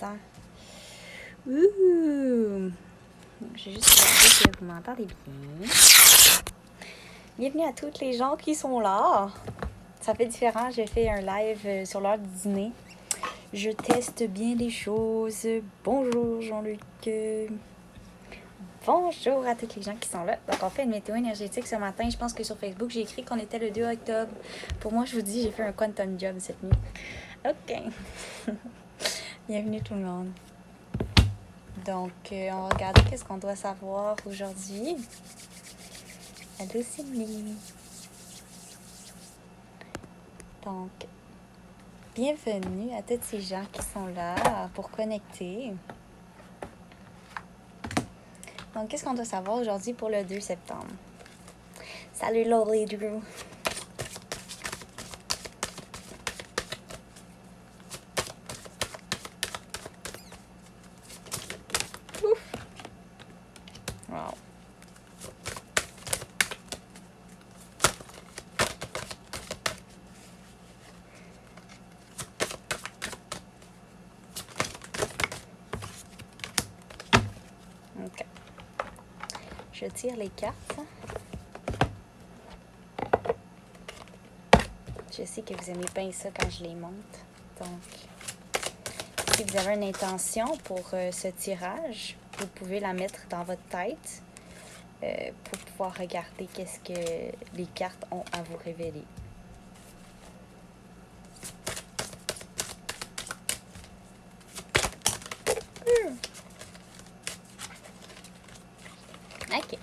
Attends. Ouh! J'ai juste regardé que vous m'entendez bien. Bienvenue à toutes les gens qui sont là. Ça fait différent, j'ai fait un live sur l'heure du dîner. Je teste bien des choses. Bonjour Jean-Luc. Bonjour à toutes les gens qui sont là. Donc on fait une météo énergétique ce matin. Je pense que sur Facebook, j'ai écrit qu'on était le 2 octobre. Pour moi, je vous dis, j'ai fait un quantum job cette nuit. OK. Bienvenue tout le monde. Donc, on va regarder qu'est-ce qu'on doit savoir aujourd'hui. Allô, Cindy. Donc, bienvenue à tous ces gens qui sont là pour connecter. Donc, qu'est-ce qu'on doit savoir aujourd'hui pour le 2 septembre? Salut, Lovely Drew. Ouf. Wow. OK. Je tire les cartes. Je sais que vous aimez bien ça quand je les monte. Donc, si vous avez une intention pour ce tirage, vous pouvez la mettre dans votre tête pour pouvoir regarder qu'est-ce que les cartes ont à vous révéler. OK.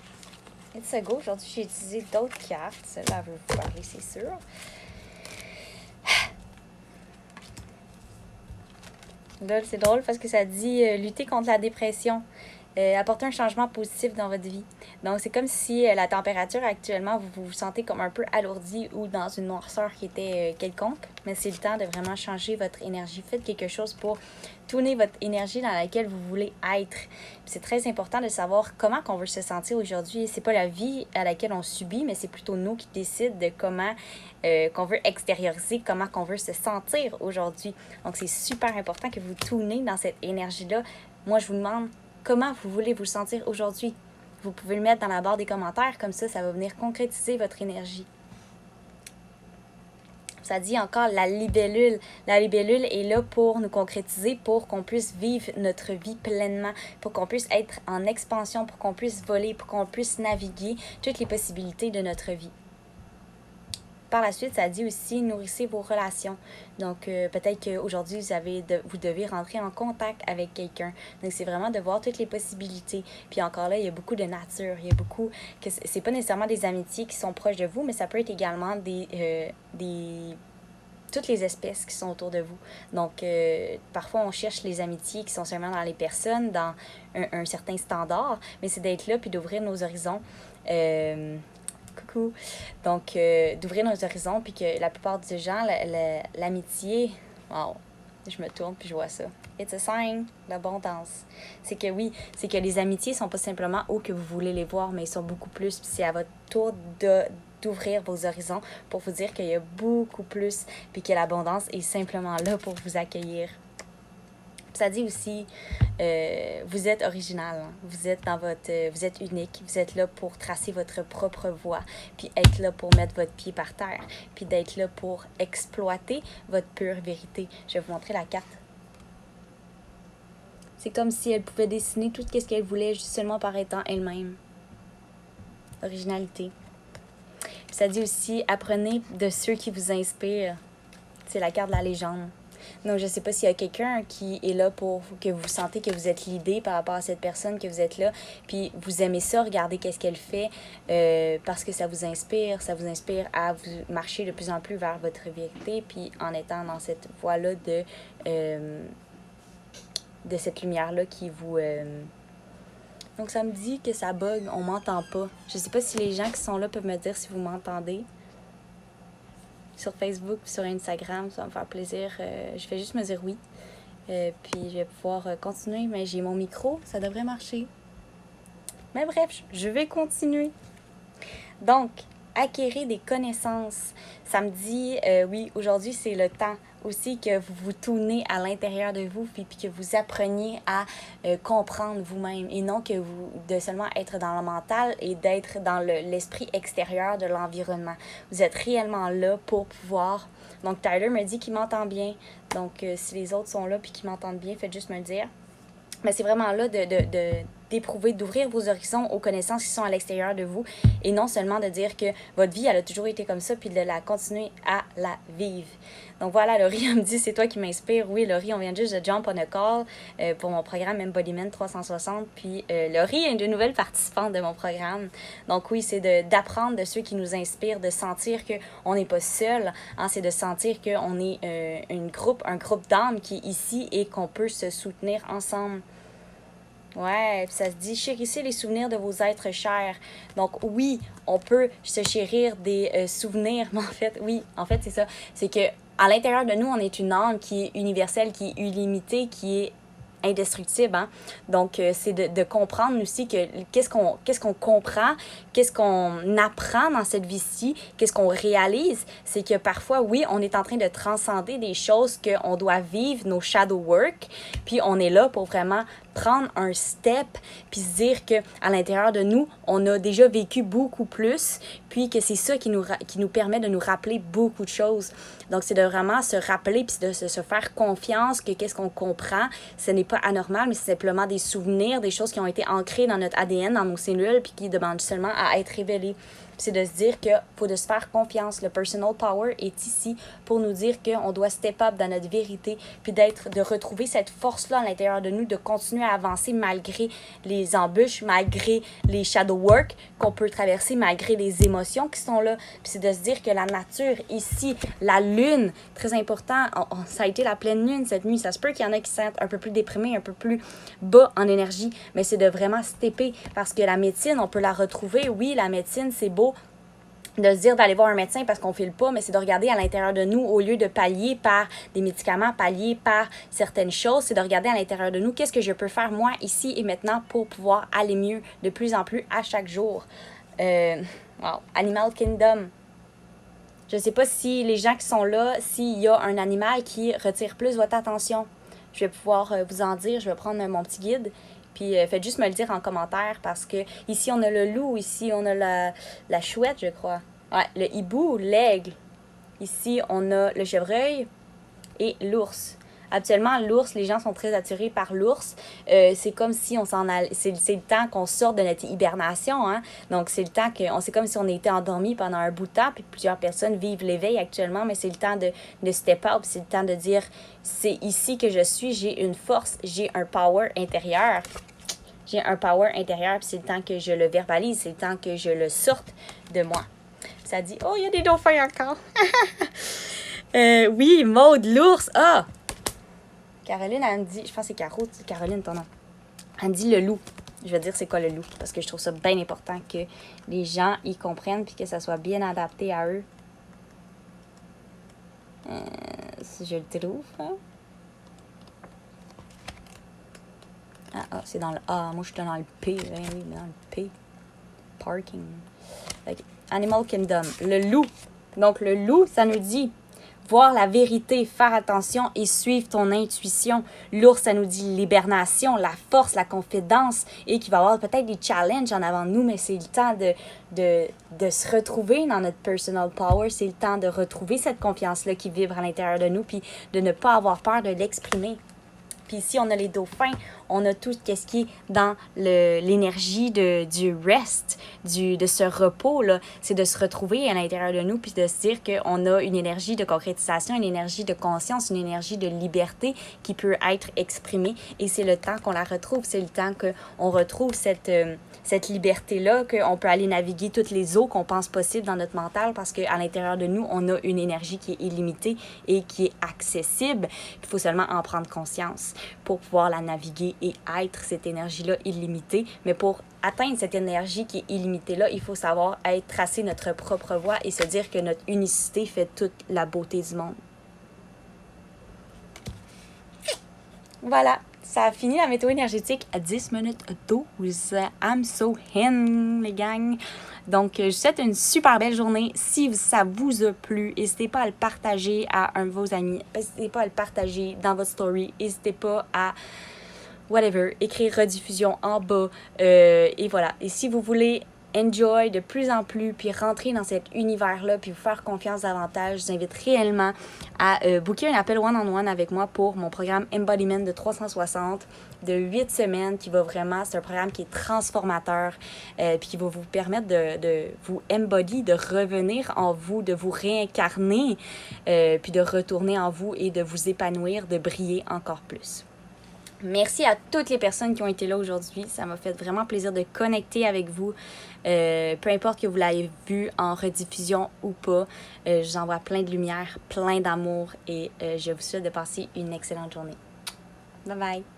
It's a go. Aujourd'hui, j'ai utilisé d'autres cartes. Celle-là, elle veut vous parler, c'est sûr. Là, c'est drôle parce que ça dit lutter contre la dépression. Apporter un changement positif dans votre vie. Donc, c'est comme si la température actuellement, vous vous sentez comme un peu alourdi ou dans une noirceur qui était quelconque. Mais c'est le temps de vraiment changer votre énergie. Faites quelque chose pour tourner votre énergie dans laquelle vous voulez être. C'est très important de savoir comment on veut se sentir aujourd'hui. C'est pas la vie à laquelle on subit, mais c'est plutôt nous qui décident de comment qu'on veut extérioriser, comment qu'on veut se sentir aujourd'hui. Donc, c'est super important que vous tournez dans cette énergie-là. Moi, je vous demande comment vous voulez vous sentir aujourd'hui. Vous pouvez le mettre dans la barre des commentaires, comme ça va venir concrétiser votre énergie. Ça dit encore la libellule. La libellule est là pour nous concrétiser, pour qu'on puisse vivre notre vie pleinement, pour qu'on puisse être en expansion, pour qu'on puisse voler, pour qu'on puisse naviguer toutes les possibilités de notre vie. Par la suite, ça dit aussi nourrissez vos relations. Donc, peut-être qu'aujourd'hui, vous devez rentrer en contact avec quelqu'un. Donc, c'est vraiment de voir toutes les possibilités. Puis encore là, il y a beaucoup de nature. Il y a beaucoup que c'est pas nécessairement des amitiés qui sont proches de vous, mais ça peut être également toutes les espèces qui sont autour de vous. Donc, parfois, on cherche les amitiés qui sont seulement dans les personnes, dans un certain standard, mais c'est d'être là puis d'ouvrir nos horizons. Coucou. Donc, d'ouvrir nos horizons, puis que la plupart des gens, l'amitié, wow, je me tourne puis je vois ça. It's a sign d'abondance. C'est que oui, c'est que les amitiés sont pas simplement où que vous voulez les voir, mais ils sont beaucoup plus. Puis c'est à votre tour d'ouvrir vos horizons pour vous dire qu'il y a beaucoup plus, puis que l'abondance est simplement là pour vous accueillir. Ça dit aussi, vous êtes original, hein? Vous êtes unique, vous êtes là pour tracer votre propre voie, puis être là pour mettre votre pied par terre, puis d'être là pour exploiter votre pure vérité. Je vais vous montrer la carte. C'est comme si elle pouvait dessiner tout ce qu'elle voulait, juste seulement par étant elle-même. Originalité. Puis ça dit aussi, apprenez de ceux qui vous inspirent. C'est la carte de la légende. Donc, je ne sais pas s'il y a quelqu'un qui est là pour que vous sentez que vous êtes l'idée par rapport à cette personne, que vous êtes là, puis vous aimez ça, regardez qu'est-ce qu'elle fait, parce que ça vous inspire à vous marcher de plus en plus vers votre vérité, puis en étant dans cette voie-là de cette lumière-là qui vous... Donc, ça me dit que ça bug, on m'entend pas. Je ne sais pas si les gens qui sont là peuvent me dire si vous m'entendez. Sur Facebook, sur Instagram, ça va me faire plaisir. Je vais juste me dire oui. Puis je vais pouvoir continuer, mais j'ai mon micro, ça devrait marcher. Mais bref, je vais continuer. Donc, acquérir des connaissances. Ça me dit, oui, aujourd'hui, c'est le temps aussi que vous vous tournez à l'intérieur de vous, puis que vous appreniez à comprendre vous-même et non que vous de seulement être dans le mental et d'être dans l'esprit extérieur de l'environnement. Vous êtes réellement là pour pouvoir... Donc, Tyler me dit qu'il m'entend bien. Donc, si les autres sont là puis qu'ils m'entendent bien, faites juste me le dire. Mais c'est vraiment là d'éprouver, d'ouvrir vos horizons aux connaissances qui sont à l'extérieur de vous et non seulement de dire que votre vie, elle a toujours été comme ça puis de la continuer à la vivre. Donc voilà, Laurie, elle me dit, c'est toi qui m'inspire. Oui, Laurie, on vient juste de jump on a call pour mon programme Embodiment 360. Puis Laurie est une nouvelle participante de mon programme. Donc oui, c'est d'apprendre de ceux qui nous inspirent, de sentir qu'on n'est pas seul. Hein, c'est de sentir qu'on est un groupe d'âmes qui est ici et qu'on peut se soutenir ensemble. Ouais, puis ça se dit, chérissez les souvenirs de vos êtres chers. Donc oui, on peut se chérir des souvenirs, mais en fait, c'est ça. C'est que à l'intérieur de nous, on est une âme qui est universelle, qui est illimitée, qui est indestructible. Hein? Donc, c'est de comprendre aussi que qu'est-ce qu'on comprend, qu'est-ce qu'on apprend dans cette vie-ci, qu'est-ce qu'on réalise, c'est que parfois, oui, on est en train de transcender des choses qu'on doit vivre, nos shadow work, puis on est là pour vraiment prendre un step, puis se dire qu'à l'intérieur de nous, on a déjà vécu beaucoup plus, puis que c'est ça qui nous permet de nous rappeler beaucoup de choses. Donc, c'est de vraiment se rappeler, puis de se faire confiance que qu'est-ce qu'on comprend, ce n'est pas anormal, mais c'est simplement des souvenirs, des choses qui ont été ancrées dans notre ADN, dans nos cellules, puis qui demandent seulement à être révélées. C'est de se dire qu'il faut de se faire confiance. Le personal power est ici pour nous dire qu'on doit step up dans notre vérité, puis de retrouver cette force-là à l'intérieur de nous, de continuer à avancer malgré les embûches, malgré les shadow work qu'on peut traverser, malgré les émotions qui sont là. Puis c'est de se dire que la nature ici, la lune, très important, ça a été la pleine lune cette nuit. Ça se peut qu'il y en a qui se sentent un peu plus déprimés, un peu plus bas en énergie, mais c'est de vraiment stepper parce que la médecine, on peut la retrouver. Oui, la médecine, c'est beau de se dire d'aller voir un médecin parce qu'on ne file pas, mais c'est de regarder à l'intérieur de nous au lieu de pallier par des médicaments, pallier par certaines choses, c'est de regarder à l'intérieur de nous qu'est-ce que je peux faire moi ici et maintenant pour pouvoir aller mieux de plus en plus à chaque jour. Wow. Animal Kingdom. Je ne sais pas si les gens qui sont là, s'il y a un animal qui retire plus votre attention. Je vais pouvoir vous en dire, je vais prendre mon petit guide. Puis faites juste me le dire en commentaire parce que ici on a le loup, ici on a la chouette, je crois. Ouais, le hibou, l'aigle. Ici on a le chevreuil et l'ours. Actuellement, l'ours, les gens sont très attirés par l'ours. C'est comme si on s'en allait. C'est le temps qu'on sort de notre hibernation. Hein? Donc, c'est le temps c'est comme si on était endormi pendant un bout de temps. Puis plusieurs personnes vivent l'éveil actuellement, mais c'est le temps de step up. C'est le temps de dire c'est ici que je suis, j'ai une force, j'ai un power intérieur. J'ai un power intérieur, puis c'est le temps que je le verbalise, c'est le temps que je le sorte de moi. Ça dit, oh, il y a des dauphins encore. Oui, Maude, l'ours. Ah! Caroline, elle me dit, je pense que c'est Caroline, ton nom. Elle me dit le loup. Je vais dire c'est quoi le loup, parce que je trouve ça bien important que les gens y comprennent, puis que ça soit bien adapté à eux. Si je le trouve, hein? C'est dans le A. Moi, je suis dans le P. Oui, dans le P. Parking. Okay. Animal Kingdom. Le loup. Donc, le loup, ça nous dit voir la vérité, faire attention et suivre ton intuition. L'ours, ça nous dit l'hibernation, la force, la confidence et qu'il va y avoir peut-être des challenges en avant de nous, mais c'est le temps de se retrouver dans notre personal power. C'est le temps de retrouver cette confiance-là qui vibre à l'intérieur de nous puis de ne pas avoir peur de l'exprimer. Puis ici, on a les dauphins, on a tout ce qui est dans l'énergie du rest, de ce repos-là. C'est de se retrouver à l'intérieur de nous puis de se dire qu'on a une énergie de concrétisation, une énergie de conscience, une énergie de liberté qui peut être exprimée. Et c'est le temps qu'on la retrouve, c'est le temps qu'on retrouve cette liberté-là, qu'on peut aller naviguer toutes les eaux qu'on pense possibles dans notre mental parce qu'à l'intérieur de nous, on a une énergie qui est illimitée et qui est accessible. Il faut seulement en prendre conscience pour pouvoir la naviguer et être cette énergie-là illimitée. Mais pour atteindre cette énergie qui est illimitée-là, il faut savoir tracer notre propre voie et se dire que notre unicité fait toute la beauté du monde. Voilà, ça a fini la météo énergétique à 10 minutes 12. I'm so hen, les gangs. Donc, je vous souhaite une super belle journée. Si ça vous a plu, n'hésitez pas à le partager à un de vos amis. N'hésitez pas à le partager dans votre story. N'hésitez pas à, whatever, écrire rediffusion en bas. Et voilà. Et si vous voulez enjoy de plus en plus, puis rentrer dans cet univers-là, puis vous faire confiance davantage, je vous invite réellement à booker un appel one-on-one avec moi pour mon programme Embodiment de 360 de 8 semaines qui va vraiment, c'est un programme qui est transformateur, puis qui va vous permettre de vous embody, de revenir en vous, de vous réincarner, puis de retourner en vous et de vous épanouir, de briller encore plus. Merci à toutes les personnes qui ont été là aujourd'hui. Ça m'a fait vraiment plaisir de connecter avec vous. Peu importe que vous l'ayez vu en rediffusion ou pas, je vous envoie plein de lumière, plein d'amour et je vous souhaite de passer une excellente journée. Bye bye!